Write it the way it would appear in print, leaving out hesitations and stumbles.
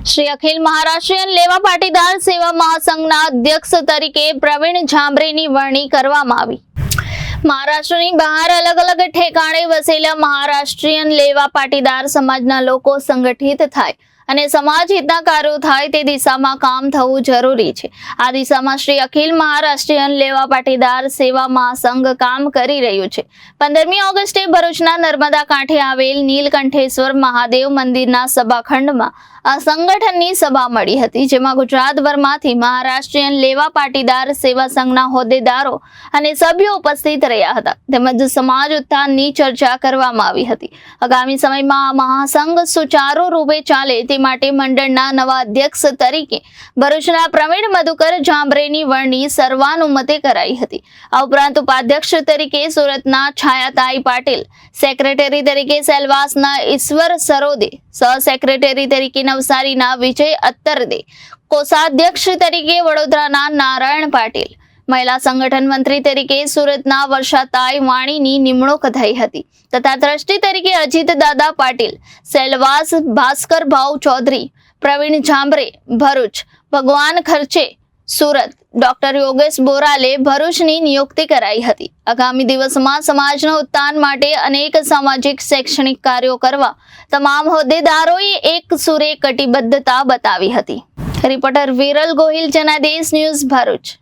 શ્રી અખિલ મહારાષ્ટ્રીયન લેવા પાટીદાર સેવા મહાસંઘના અધ્યક્ષ તરીકે પ્રવીણ ઝાંભરેની વરણી કરવામાં આવી। મહારાષ્ટ્રની બહાર અલગ અલગ ઠેકાણે વસેલા મહારાષ્ટ્રીયન લેવા પાટીદાર સમાજના લોકો સંગઠિત થાય અને સમાજ હિતના કાર્યો થાય તે દિશામાં કામ થવું જરૂરી છે। આ દિશામાં શ્રી અખિલ મહારાષ્ટ્રીયન લેવા પાટીદાર સેવા મહાસંઘ કામ કરી રહ્યું છે। 15મી ઓગસ્ટે ભરૂચના નર્મદા કાંઠે આવેલ નીલકંઠેશ્વર મહાદેવ મંદિરના સભાખંડમાં આ સંગઠનની સભા મળી હતી, જેમાં ગુજરાતભરમાંથી મહારાષ્ટ્રીયન લેવા પાટીદાર સેવા સંઘના હોદ્દેદારો અને સભ્યો ઉપસ્થિત રહ્યા હતા, તેમજ સમાજ ઉત્થાનની ચર્ચા કરવામાં આવી હતી। આગામી સમયમાં આ મહાસંઘ સુચારુ રૂપે ચાલે તે માટે મંડળના નવા અધ્યક્ષ તરીકે ભરૂચના પ્રવીણ મધુકર ઝાંભરેની વરણી સર્વાનુમતે કરાઈ હતી। આ ઉપરાંત ઉપાધ્યક્ષ તરીકે સુરતના છાયાતાઈ પાટીલ, સેક્રેટરી તરીકે સેલવાસના ઈશ્વર સરોદે, સહ સેક્રેટરી તરીકે નવસારીના વિજય અત્તરદે, કોષાધ્યક્ષ તરીકે વડોદરાના નારાયણ પાટીલ, મહિલા સંગઠન મંત્રી તરીકે સુરતના વર્ષાતાઈ વાણીની નિમણૂક થઈ હતી તથા ટ્રસ્ટી તરીકે અજીત દાદા પાટીલ, સેલવાસ ભાસ્કર ભાઉ ચૌધરી, પ્રવીણ ઝાંભરે ભરૂચ, ભગવાન ખર્ચે સુરત, ડોક્ટર યોગેશ બોરાલે ભરૂચની નિયુક્તિ કરાઈ હતી। આગામી દિવસમાં સમાજના ઉત્થાન માટે અનેક સામાજિક શૈક્ષણિક કાર્યો કરવા તમામ હોદ્દેદારોએ એક સુરે કટિબદ્ધતા બતાવી હતી। Reporter Viral Gohil, Janadesh news, Bharuch.